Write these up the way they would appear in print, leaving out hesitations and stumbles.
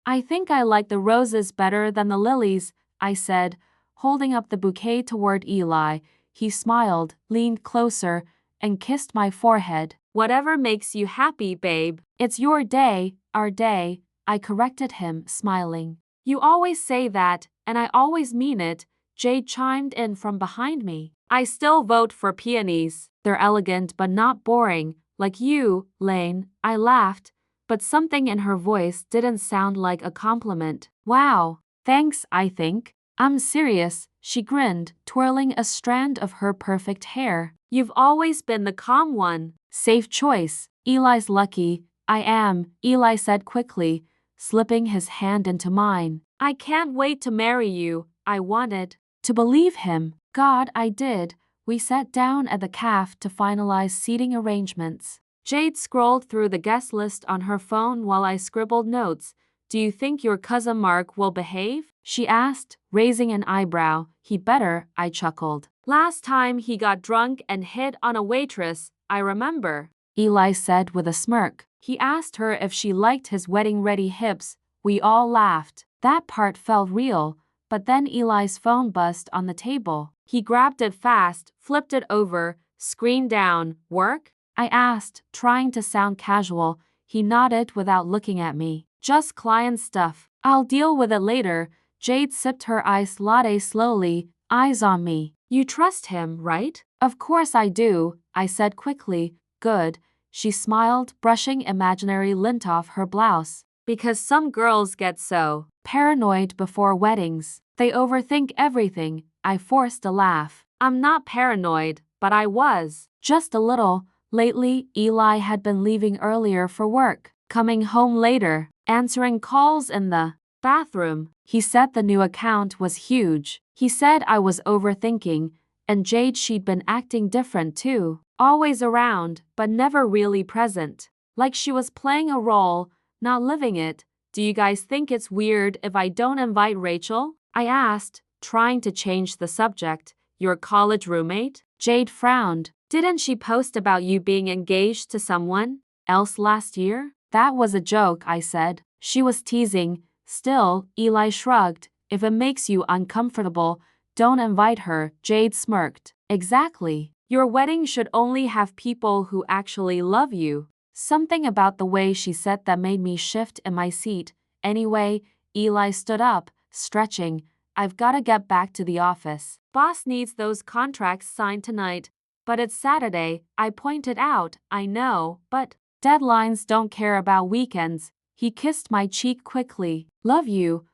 I think I like the roses better than the lilies, I said, holding up the bouquet toward Eli. He smiled, leaned closer, and kissed my forehead. Whatever makes you happy, babe. It's your day, our day, I corrected him, smiling. You always say that, and I always mean it, Jade chimed in from behind me. I still vote for peonies. They're elegant but not boring, like you, Lane. I laughed, but something in her voice didn't sound like a compliment. Wow, thanks, I think. I'm serious, she grinned, twirling a strand of her perfect hair. You've always been the calm one. Safe choice. Eli's lucky. I am, Eli said quickly, slipping his hand into mine. I can't wait to marry you. I wanted to believe him. God, I did. We sat down at the cafe to finalize seating arrangements. Jade scrolled through the guest list on her phone while I scribbled notes. Do you think your cousin Mark will behave? She asked, raising an eyebrow. He better, I chuckled. Last time he got drunk and hit on a waitress, I remember. Eli said with a smirk. He asked her if she liked his wedding-ready hips. We all laughed. That part felt real, but then Eli's phone buzzed on the table. He grabbed it fast, flipped it over, screen down. Work? I asked, trying to sound casual. He nodded without looking at me. Just client stuff. I'll deal with it later. Jade sipped her iced latte slowly, eyes on me. You trust him, right? Of course I do, I said quickly. Good. She smiled, brushing imaginary lint off her blouse. Because some girls get so paranoid before weddings. They overthink everything. I forced a laugh. I'm not paranoid, but I was. Just a little. Lately, Eli had been leaving earlier for work, coming home later, answering calls in the bathroom. He said the new account was huge. He said I was overthinking, and Jade, she'd been acting different too. Always around, but never really present. Like she was playing a role, not living it. Do you guys think it's weird if I don't invite Rachel? I asked, trying to change the subject. Your college roommate? Jade frowned. Didn't she post about you being engaged to someone else last year? That was a joke, I said. She was teasing. Still, Eli shrugged. If it makes you uncomfortable, don't invite her, Jade smirked. Exactly. Your wedding should only have people who actually love you. Something about the way she said that made me shift in my seat. Anyway, Eli stood up, stretching. I've gotta get back to the office. Boss needs those contracts signed tonight. But it's Saturday, I pointed out. I know, but deadlines don't care about weekends. He kissed my cheek quickly. Love you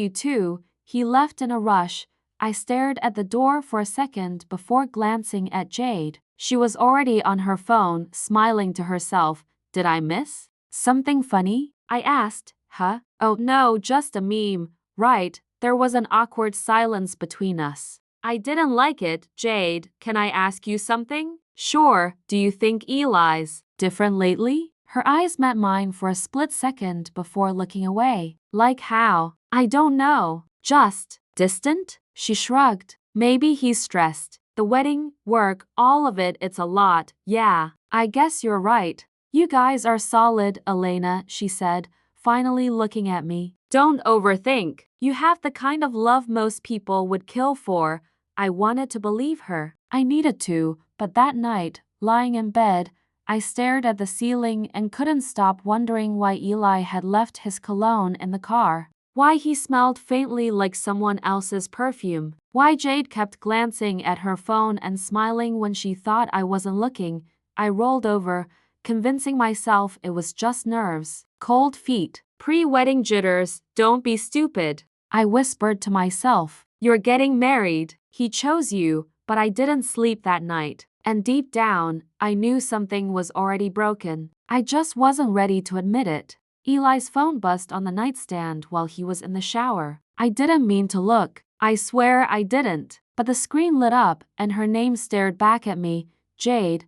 too. He left in a rush. I stared at the door for a second before glancing at Jade. She was already on her phone, smiling to herself. Did I miss something funny? I asked. Huh? Oh no, just a meme. Right, there was an awkward silence between us. I didn't like it. Jade, can I ask you something? Sure. Do you think Eli's different lately? Her eyes met mine for a split second before looking away. Like how? I don't know. Just distant? She shrugged. Maybe he's stressed. The wedding, work, all of it, it's a lot. Yeah, I guess you're right. You guys are solid, Elena, she said, finally looking at me. Don't overthink. You have the kind of love most people would kill for. I wanted to believe her. I needed to, but that night, lying in bed, I stared at the ceiling and couldn't stop wondering why Eli had left his cologne in the car. Why he smelled faintly like someone else's perfume. Why Jade kept glancing at her phone and smiling when she thought I wasn't looking. I rolled over, convincing myself it was just nerves. Cold feet. Pre-wedding jitters. Don't be stupid. I whispered to myself. You're getting married. He chose you, but I didn't sleep that night. And deep down, I knew something was already broken. I just wasn't ready to admit it. Eli's phone buzzed on the nightstand while he was in the shower. I didn't mean to look. I swear I didn't. But the screen lit up and her name stared back at me. Jade.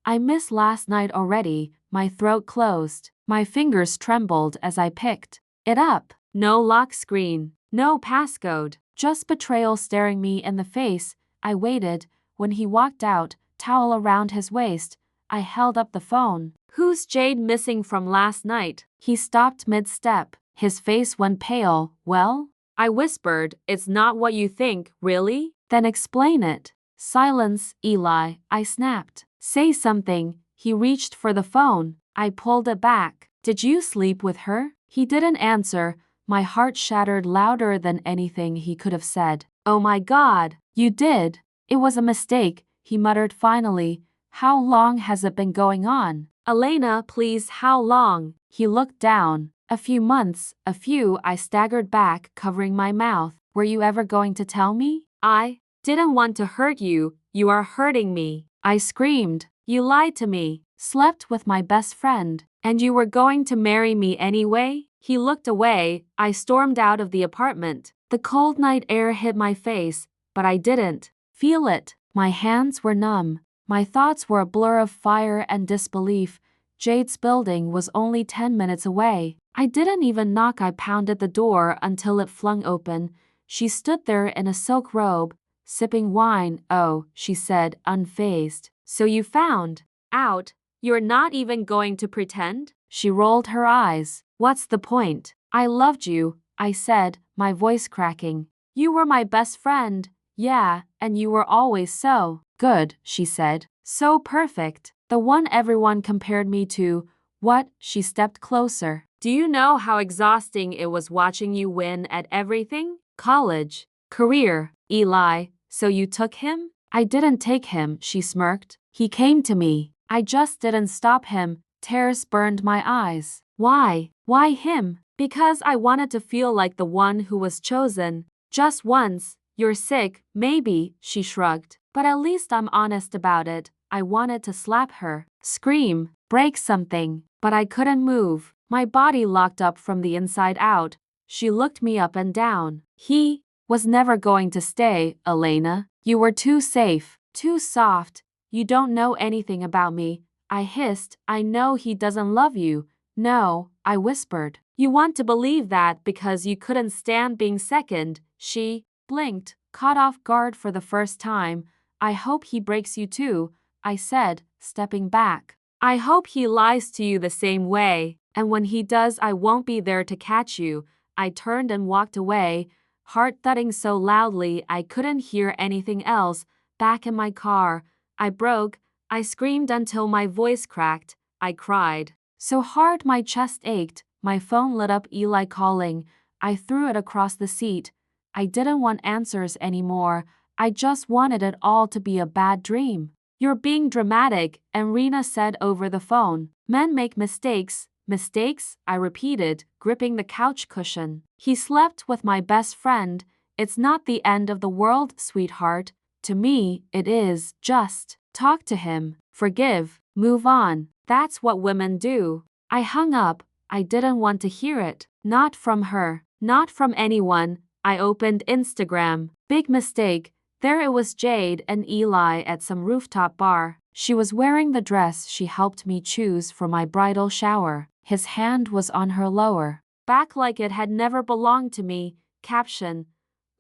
I missed last night already. My throat closed. My fingers trembled as I picked it up. No lock screen. No passcode. Just betrayal staring me in the face. I waited. When he walked out, towel around his waist, I held up the phone. Who's Jade missing from last night? He stopped mid-step. His face went pale. Well? I whispered, it's not what you think, really? Then explain it. Silence, Eli, I snapped. Say something. He reached for the phone. I pulled it back. Did you sleep with her? He didn't answer. My heart shattered louder than anything he could have said. Oh my God, you did. It was a mistake, he muttered finally. How long has it been going on? Elena, please, how long? He looked down. A few months, a few. I staggered back, covering my mouth. Were you ever going to tell me? I didn't want to hurt you. You are hurting me. I screamed. You lied to me. Slept with my best friend. And you were going to marry me anyway? He looked away. I stormed out of the apartment. The cold night air hit my face, but I didn't feel it. My hands were numb. My thoughts were a blur of fire and disbelief. Jade's building was only 10 minutes away. I didn't even knock. I pounded the door until it flung open. She stood there in a silk robe, sipping wine. Oh, she said, unfazed. So you found out? You're not even going to pretend? She rolled her eyes. What's the point? I loved you, I said, my voice cracking. You were my best friend. Yeah, and you were always so good, she said. So perfect. The one everyone compared me to. What? She stepped closer. Do you know how exhausting it was watching you win at everything? College, career, Eli. So you took him? I didn't take him, she smirked. He came to me. I just didn't stop him. Tears burned my eyes. Why? Why him? Because I wanted to feel like the one who was chosen. Just once. You're sick, maybe, she shrugged. But at least I'm honest about it. I wanted to slap her, scream, break something. But I couldn't move. My body locked up from the inside out. She looked me up and down. He was never going to stay, Elena. You were too safe, too soft. You don't know anything about me. I hissed. I know he doesn't love you. No, I whispered. You want to believe that because you couldn't stand being second. She blinked, caught off guard for the first time. I hope he breaks you too, I said, stepping back. I hope he lies to you the same way, and when he does I won't be there to catch you. I turned and walked away, heart thudding so loudly I couldn't hear anything else. Back in my car, I screamed until my voice cracked. I cried so hard my chest ached. My phone lit up. Eli calling. I threw it across the seat. I didn't want answers anymore. I just wanted it all to be a bad dream. You're being dramatic, Rena said over the phone. Men make mistakes. Mistakes? I repeated, gripping the couch cushion. He slept with my best friend. It's not the end of the world, sweetheart. To me, it is. Just talk to him, forgive, move on. That's what women do. I hung up. I didn't want to hear it. Not from her. Not from anyone. I opened Instagram. Big mistake. There it was, Jade and Eli at some rooftop bar. She was wearing the dress she helped me choose for my bridal shower. His hand was on her lower back like it had never belonged to me. Caption: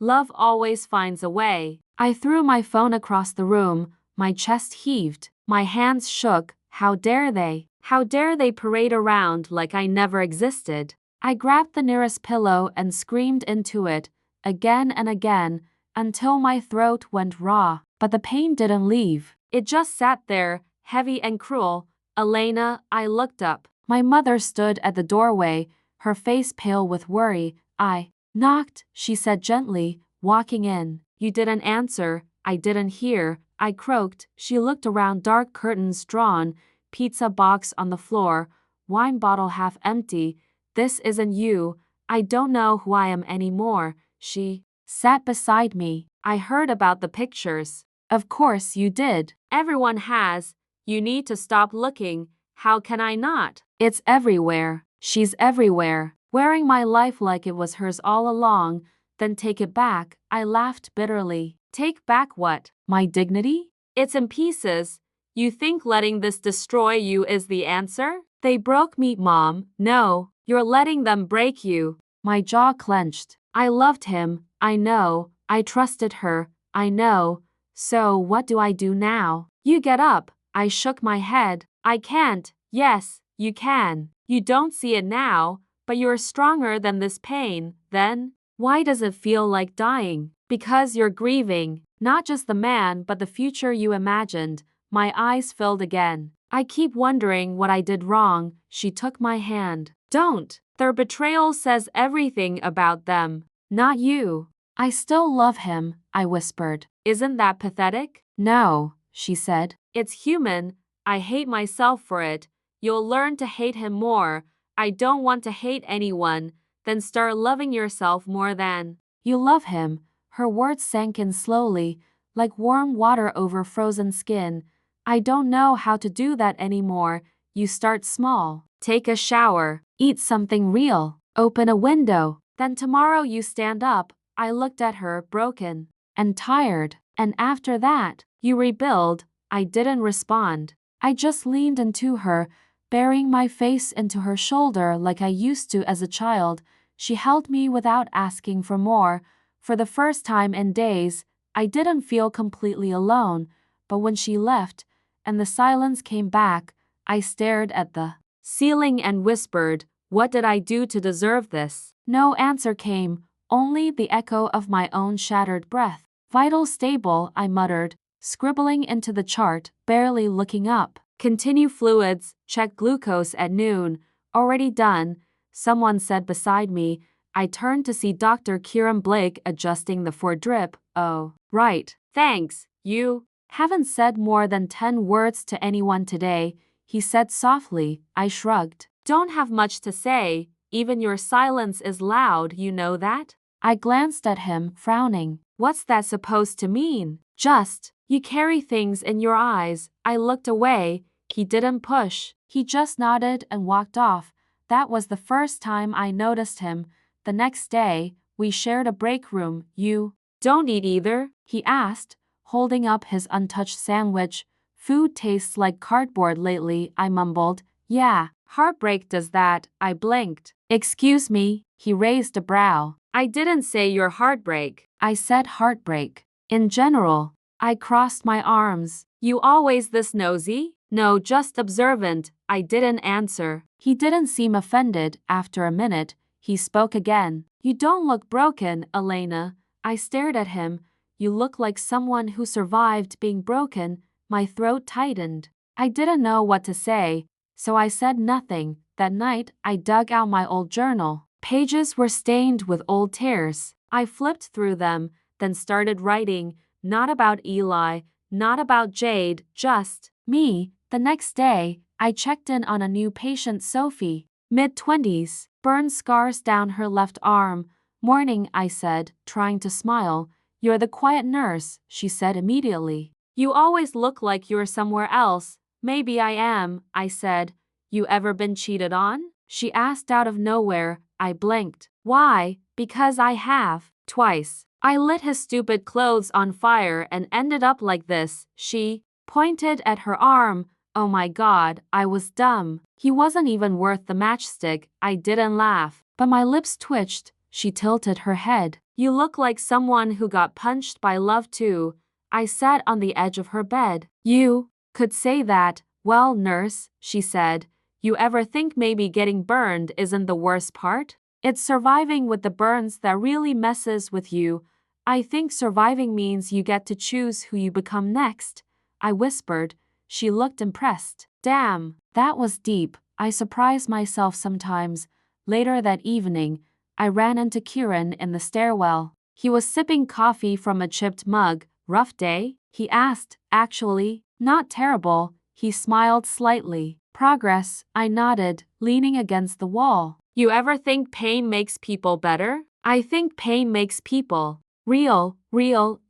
Love always finds a way. I threw my phone across the room. My chest heaved. My hands shook. How dare they? How dare they parade around like I never existed? I grabbed the nearest pillow and screamed into it, again and again, until my throat went raw. But the pain didn't leave. It just sat there, heavy and cruel. Elena, I looked up. My mother stood at the doorway, her face pale with worry. I knocked, she said gently, walking in. You didn't answer. I didn't hear. I croaked. She looked around. Dark curtains drawn, pizza box on the floor, wine bottle half empty. This isn't you. I don't know who I am anymore. She sat beside me. I heard about the pictures. Of course you did. Everyone has. You need to stop looking. How can I not? It's everywhere. She's everywhere, wearing my life like it was hers all along. Then take it back. I laughed bitterly. Take back what? My dignity? It's in pieces. You think letting this destroy you is the answer? They broke me, Mom. No, you're letting them break you. My jaw clenched. I loved him. I know. I trusted her. I know. So what do I do now? You get up. I shook my head. I can't. Yes, you can. You don't see it now, But you're stronger than this pain, then? Why does it feel like dying? Because you're grieving, not just the man but the future you imagined. My eyes filled again. I keep wondering what I did wrong. She took my hand. Don't. Their betrayal says everything about them. Not you. I still love him, I whispered. Isn't that pathetic? No, she said. It's human. I hate myself for it. You'll learn to hate him more. I don't want to hate anyone. Then start loving yourself more than. You love him. Her words sank in slowly, like warm water over frozen skin. I don't know how to do that anymore. You start small. Take a shower. Eat something real. Open a window. Then tomorrow you stand up. I looked at her, broken and tired. And after that, you rebuild. I didn't respond. I just leaned into her, burying my face into her shoulder like I used to as a child. She held me without asking for more. For the first time in days, I didn't feel completely alone. But when she left, and the silence came back, I stared at the ceiling and whispered, "What did I do to deserve this?" No answer came, only the echo of my own shattered breath. Vital stable, I muttered, scribbling into the chart, barely looking up. Continue fluids, check glucose at noon. Already done, someone said beside me. I turned to see Dr. Kieran Blake adjusting the 4-drip. Oh, right. Thanks. You haven't said more than 10 words to anyone today, he said softly. I shrugged. Don't have much to say. Even your silence is loud, you know that? I glanced at him, frowning. What's that supposed to mean? Just, you carry things in your eyes. I looked away. He didn't push. He just nodded and walked off. That was the first time I noticed him. The next day, we shared a break room. You don't eat either? He asked, holding up his untouched sandwich. Food tastes like cardboard lately, I mumbled. Yeah, Heartbreak does that. I blinked. Excuse me, he raised a brow. I didn't say you're Heartbreak. I said Heartbreak. In general. I crossed my arms. You always this nosy? No, just observant. I didn't answer. He didn't seem offended. After a minute, he spoke again. You don't look broken, Elena. I stared at him. You look like someone who survived being broken. My throat tightened. I didn't know what to say, so I said nothing. That night, I dug out my old journal. Pages were stained with old tears. I flipped through them, then started writing. Not about Eli, not about Jade, just me. The next day, I checked in on a new patient, Sophie, mid-20s, burn scars down her left arm. Morning, I said, trying to smile. You're the quiet nurse, she said immediately. You always look like you're somewhere else. Maybe I am, I said. You ever been cheated on? She asked out of nowhere. I blinked. Why? Because I have. Twice. I lit his stupid clothes on fire and ended up like this. She pointed at her arm. Oh my God, I was dumb. He wasn't even worth the matchstick. I didn't laugh, but my lips twitched. She tilted her head. You look like someone who got punched by love too. I sat on the edge of her bed. You could say that. Well, nurse, she said, you ever think maybe getting burned isn't the worst part? It's surviving with the burns that really messes with you. I think surviving means you get to choose who you become next. I whispered. She looked impressed. Damn, that was deep. I surprise myself sometimes. Later that evening, I ran into Kieran in the stairwell. He was sipping coffee from a chipped mug. Rough day? He asked. Actually, not terrible. He smiled slightly. Progress, I nodded, leaning against the wall. You ever think pain makes people better? I think pain makes people real,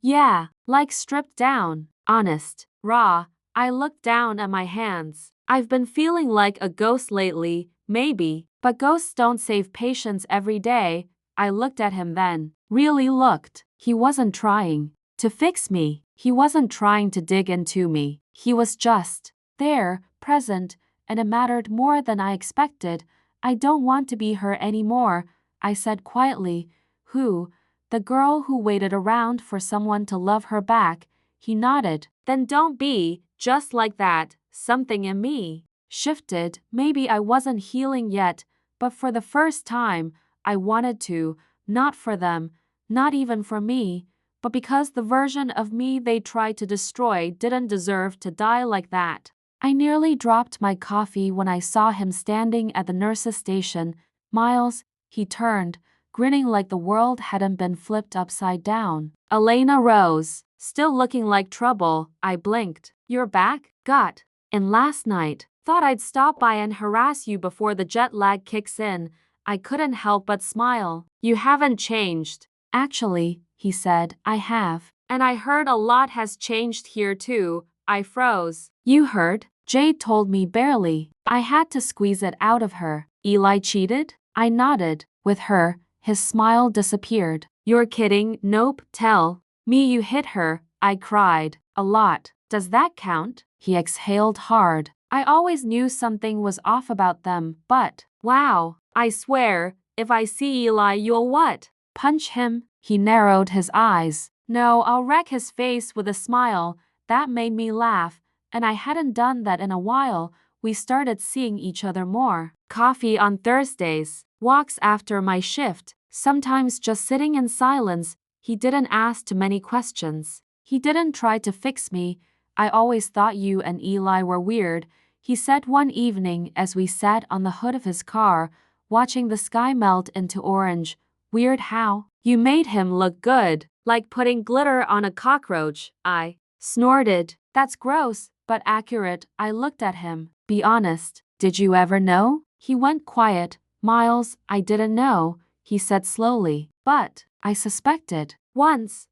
yeah, like stripped down, honest, raw. I looked down at my hands. I've been feeling like a ghost lately, maybe, but ghosts don't save patients every day. I looked at him then. Really looked. He wasn't trying to fix me. He wasn't trying to dig into me. He was just there, present, and it mattered more than I expected. I don't want to be her anymore, I said quietly. Who? The girl who waited around for someone to love her back. He nodded. Then don't be. Just like that, something in me shifted. Maybe I wasn't healing yet, but for the first time, I wanted to, not for them, not even for me, but because the version of me they tried to destroy didn't deserve to die like that. I nearly dropped my coffee when I saw him standing at the nurse's station. Miles, he turned, grinning like the world hadn't been flipped upside down. Elena rose, still looking like trouble. I blinked. You're back? Got in last night. Thought I'd stop by and harass you before the jet lag kicks in. I couldn't help but smile. You haven't changed. Actually, he said, I have. And I heard a lot has changed here too. I froze. You heard? Jade told me barely. I had to squeeze it out of her. Eli cheated? I nodded. With her, his smile disappeared. You're kidding? Nope. Tell me you hit her. I cried. A lot. Does that count? He exhaled hard. I always knew something was off about them, but, wow, I swear, if I see Eli, you'll what? Punch him? He narrowed his eyes. No, I'll wreck his face with a smile. That made me laugh, and I hadn't done that in a while. We started seeing each other more. Coffee on Thursdays, walks after my shift, sometimes just sitting in silence. He didn't ask too many questions. He didn't try to fix me. I always thought you and Eli were weird, he said one evening as we sat on the hood of his car, watching the sky melt into orange. Weird how? You made him look good, like putting glitter on a cockroach. I snorted. That's gross, but accurate. I looked at him. Be honest, did you ever know? He went quiet. Miles, I didn't know, he said slowly, but I suspected. Once,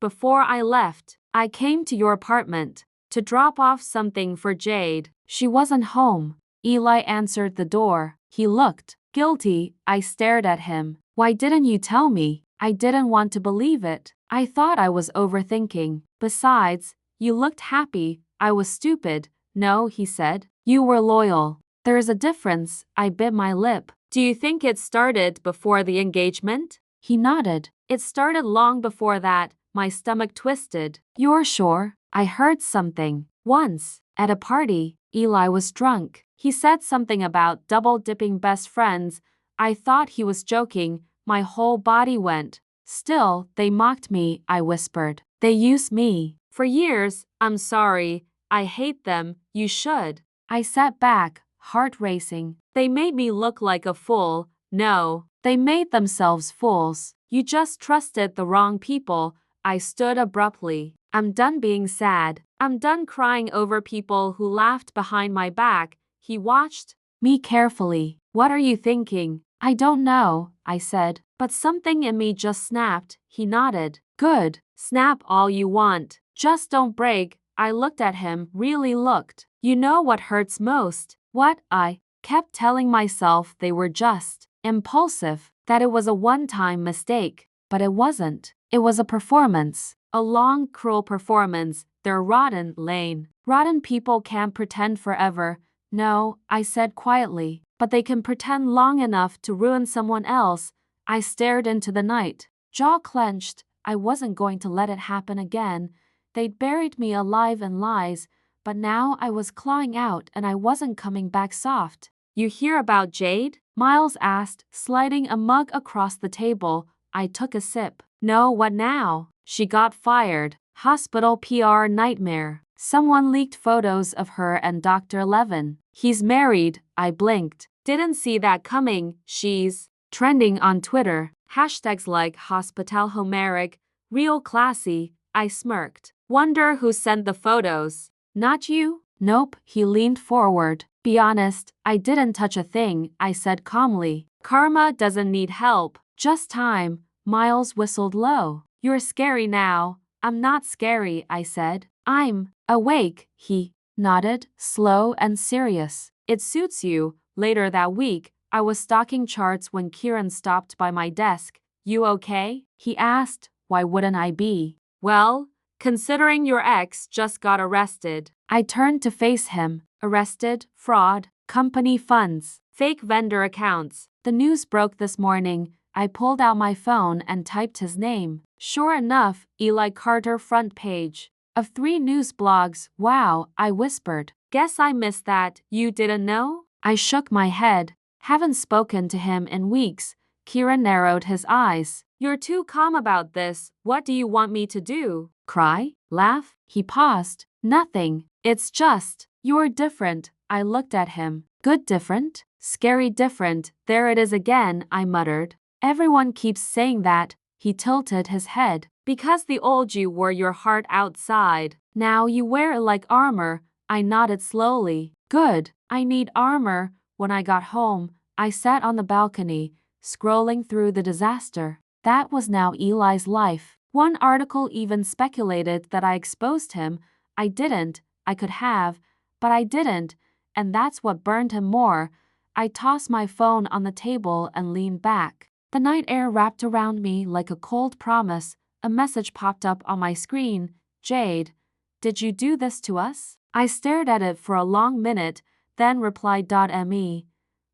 before I left, I came to your apartment to drop off something for Jade. She wasn't home. Eli answered the door. He looked guilty. I stared at him. Why didn't you tell me? I didn't want to believe it. I thought I was overthinking. Besides, you looked happy. I was stupid. No, he said. You were loyal. There's a difference. I bit my lip. Do you think it started before the engagement? He nodded. It started long before that. My stomach twisted. You're sure? I heard something. Once, at a party, Eli was drunk. He said something about double-dipping best friends. I thought he was joking. My whole body went. Still, they mocked me, I whispered. They used me. For years. I'm sorry. I hate them. You should. I sat back, heart racing. They made me look like a fool. No, they made themselves fools. You just trusted the wrong people. I stood abruptly. I'm done being sad. I'm done crying over people who laughed behind my back. He watched me carefully. What are you thinking? I don't know, I said, but something in me just snapped. He nodded. Good. Snap all you want. Just don't break. I looked at him, really looked. You know what hurts most? What? I kept telling myself they were just impulsive, that it was a one-time mistake. But it wasn't. It was a performance. A long, cruel performance. They're rotten, Lane. Rotten people can't pretend forever. No, I said quietly, but they can pretend long enough to ruin someone else. I stared into the night, jaw clenched. I wasn't going to let it happen again. They'd buried me alive in lies, but now I was clawing out and I wasn't coming back soft. You hear about Jade? Miles asked, sliding a mug across the table. I took a sip. No, what now? She got fired. Hospital PR nightmare. Someone leaked photos of her and Dr. Levin. He's married. I blinked. Didn't see that coming. She's trending on Twitter. Hashtags like Hospital Homeric, real classy. I smirked. Wonder who sent the photos. Not you? Nope. He leaned forward. Be honest, I didn't touch a thing, I said calmly. Karma doesn't need help. Just time. Miles whistled low. You're scary now. I'm not scary, I said. I'm awake, he nodded, slow and serious. It suits you. Later that week, I was stocking charts when Kieran stopped by my desk. You okay? He asked. Why wouldn't I be? Well, considering your ex just got arrested. I turned to face him. Arrested, fraud, company funds, fake vendor accounts. The news broke this morning. I pulled out my phone and typed his name. Sure enough, Eli Carter front page of 3 news blogs. Wow, I whispered. Guess I missed that. You didn't know? I shook my head. Haven't spoken to him in weeks. Kira narrowed his eyes. You're too calm about this. What do you want me to do? Cry? Laugh? He paused. Nothing. It's just, you're different. I looked at him. Good different? Scary different. There it is again, I muttered. Everyone keeps saying that. He tilted his head. Because the old you wore your heart outside. Now you wear it like armor. I nodded slowly. Good. I need armor. When I got home, I sat on the balcony, scrolling through the disaster. That was now Eli's life. One article even speculated that I exposed him. I didn't. I could have, but I didn't, and that's what burned him more. I tossed my phone on the table and leaned back. The night air wrapped around me like a cold promise. A message popped up on my screen. Jade, did you do this to us? I stared at it for a long minute, then replied .me.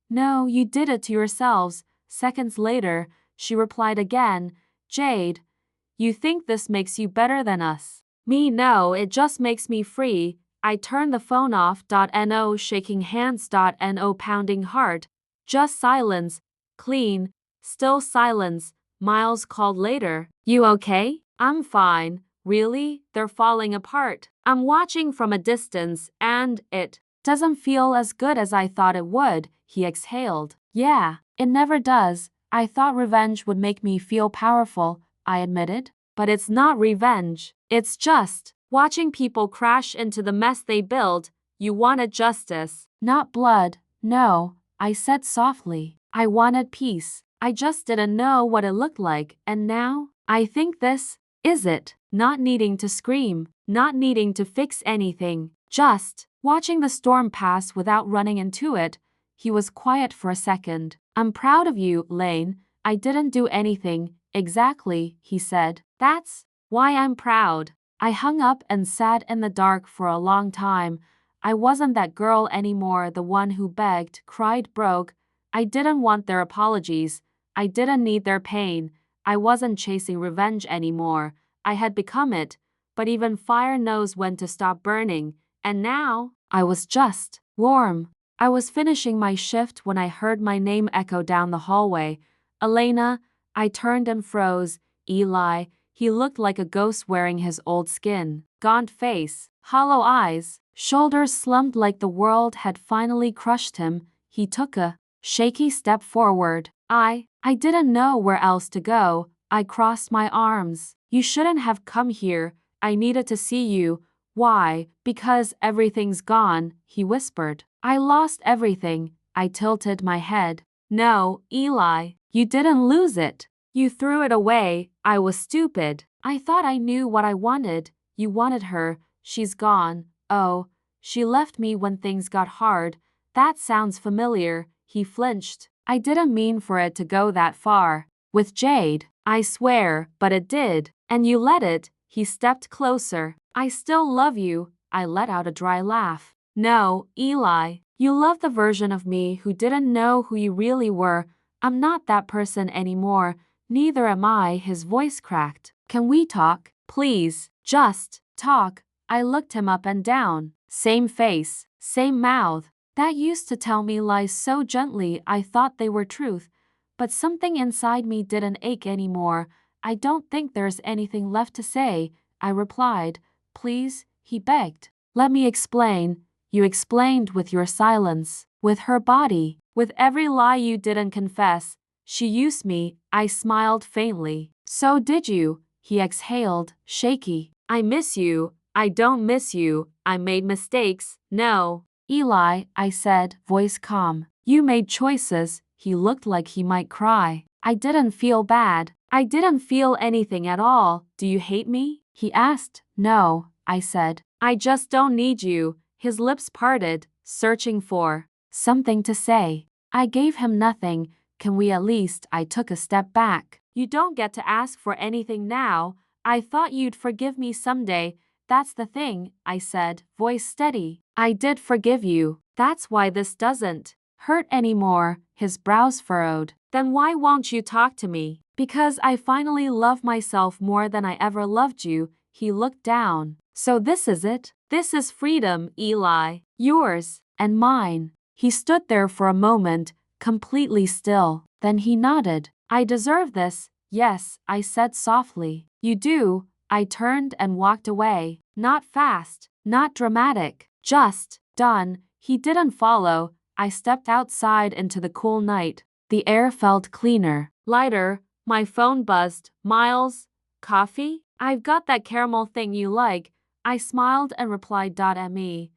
No, you did it to yourselves. Seconds later, she replied again. Jade, you think this makes you better than us? Me, no, it just makes me free. I turned the phone off. No, shaking hands. No, pounding heart. Just silence. Clean. Still silence. Miles called later. You okay? I'm fine. Really? They're falling apart. I'm watching from a distance, and it doesn't feel as good as I thought it would, he exhaled. Yeah, it never does. I thought revenge would make me feel powerful, I admitted. But it's not revenge. It's just watching people crash into the mess they build. You wanted justice. Not blood. No, I said softly. I wanted peace. I just didn't know what it looked like, and now, I think this is it. Not needing to scream, not needing to fix anything, just watching the storm pass without running into it. He was quiet for a second. I'm proud of you, Lane. I didn't do anything. Exactly, he said. That's why I'm proud. I hung up and sat in the dark for a long time. I wasn't that girl anymore, the one who begged, cried, broke. I didn't want their apologies. I didn't need their pain. I wasn't chasing revenge anymore. I had become it, but even fire knows when to stop burning, and now, I was just warm. I was finishing my shift when I heard my name echo down the hallway. Elena. I turned and froze. Eli. He looked like a ghost wearing his old skin. Gaunt face, hollow eyes, shoulders slumped like the world had finally crushed him. He took a shaky step forward. I didn't know where else to go. I crossed my arms. You shouldn't have come here. I needed to see you. Why? Because everything's gone, he whispered. I lost everything. I tilted my head. No, Eli, you didn't lose it. You threw it away. I was stupid. I thought I knew what I wanted. You wanted her. She's gone. Oh, she left me when things got hard. That sounds familiar. He flinched. I didn't mean for it to go that far. With Jade, I swear, but it did. And you let it. He stepped closer. I still love you. I let out a dry laugh. No, Eli, you love the version of me who didn't know who you really were. I'm not that person anymore. Neither am I. His voice cracked. Can we talk? Please, just talk. I looked him up and down. Same face, same mouth. That used to tell me lies so gently I thought they were truth. But something inside me didn't ache anymore. I don't think there's anything left to say, I replied. Please, he begged. Let me explain. You explained with your silence, with her body, with every lie you didn't confess. She used me. I smiled faintly. So did you, he exhaled, shaky. I miss you. I don't miss you. I made mistakes. No. Eli, I said, voice calm. You made choices. He looked like he might cry. I didn't feel bad. I didn't feel anything at all. Do you hate me? He asked. No, I said. I just don't need you. His lips parted, searching for something to say. I gave him nothing. Can we at least? I took a step back. You don't get to ask for anything now. I thought you'd forgive me someday. That's the thing, I said, voice steady. I did forgive you. That's why this doesn't hurt anymore. His brows furrowed. Then why won't you talk to me? Because I finally love myself more than I ever loved you. He looked down. So this is it? This is freedom, Eli. Yours and mine. He stood there for a moment, completely still. Then he nodded. I deserve this. Yes, I said softly. You do. I turned and walked away. Not fast, not dramatic, just done. He didn't follow. I stepped outside into the cool night. The air felt cleaner, lighter. My phone buzzed. Miles? Coffee? I've got that caramel thing you like. I smiled and replied. Me.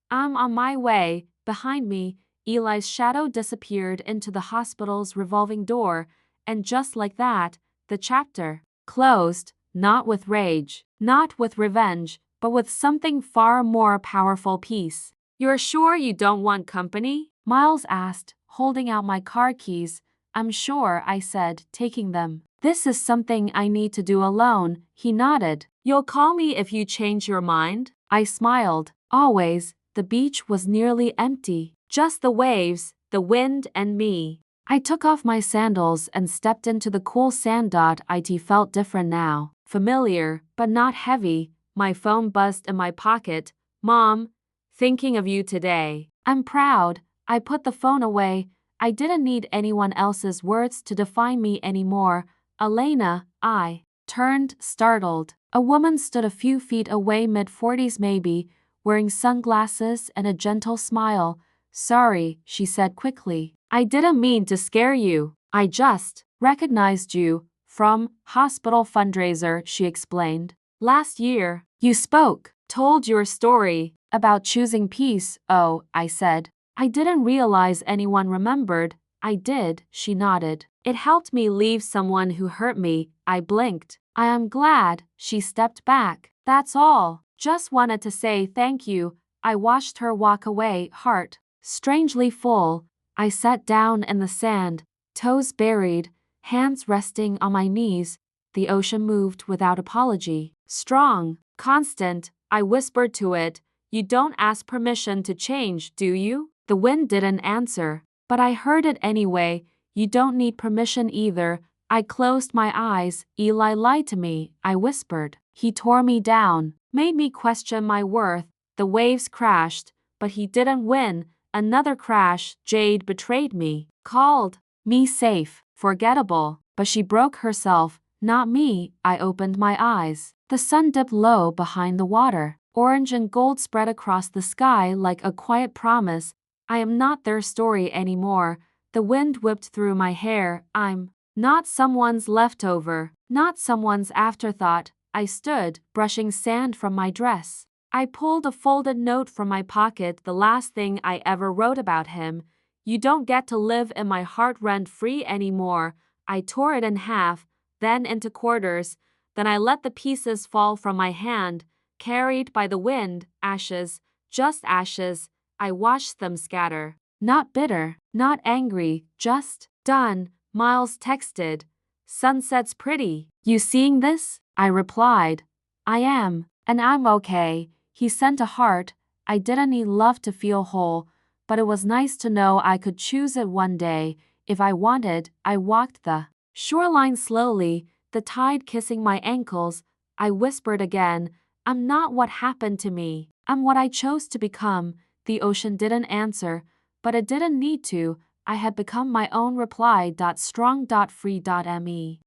I'm on my way. Behind me, Eli's shadow disappeared into the hospital's revolving door, and just like that, the chapter closed, not with rage, not with revenge, but with something far more powerful: peace. You're sure you don't want company? Miles asked, holding out my car keys. I'm sure, I said, taking them. This is something I need to do alone, he nodded. You'll call me if you change your mind? I smiled. Always. The beach was nearly empty. Just the waves, the wind, and me. I took off my sandals and stepped into the cool sand. It felt different now. Familiar, but not heavy. My phone buzzed in my pocket. Mom, thinking of you today. I'm proud. I put the phone away. I didn't need anyone else's words to define me anymore. Elena, I turned, startled. A woman stood a few feet away, mid-40s maybe, wearing sunglasses and a gentle smile. Sorry, she said quickly. I didn't mean to scare you. I just recognized you from hospital fundraiser, she explained. Last year, you spoke, told your story about choosing peace. Oh, I said. I didn't realize anyone remembered. I did, she nodded. It helped me leave someone who hurt me. I blinked. I am glad. She stepped back. That's all. Just wanted to say thank you. I watched her walk away, heart strangely full. I sat down in the sand, toes buried, hands resting on my knees. The ocean moved without apology. Strong, constant, I whispered to it. You don't ask permission to change, do you? The wind didn't answer, but I heard it anyway. You don't need permission either. I closed my eyes. Eli lied to me, I whispered. He tore me down, made me question my worth. The waves crashed, but he didn't win. Another crash. Jade betrayed me, called me safe, forgettable, but she broke herself, not me. I opened my eyes. The sun dipped low behind the water. Orange and gold spread across the sky like a quiet promise. I am not their story anymore. The wind whipped through my hair. I'm not someone's leftover, not someone's afterthought. I stood, brushing sand from my dress. I pulled a folded note from my pocket, the last thing I ever wrote about him. You don't get to live in my heart rent-free anymore. I tore it in half, then into quarters. Then I let the pieces fall from my hand, carried by the wind. Ashes, just ashes. I watched them scatter. Not bitter, not angry, just done. Miles texted. Sunset's pretty. You seeing this? I replied. I am, and I'm okay. He sent a heart. I didn't need love to feel whole, but it was nice to know I could choose it one day. If I wanted, I walked the shoreline slowly, the tide kissing my ankles. I whispered again, I'm not what happened to me. I'm what I chose to become. The ocean didn't answer, but it didn't need to. I had become my own reply. Strong. Free. Me.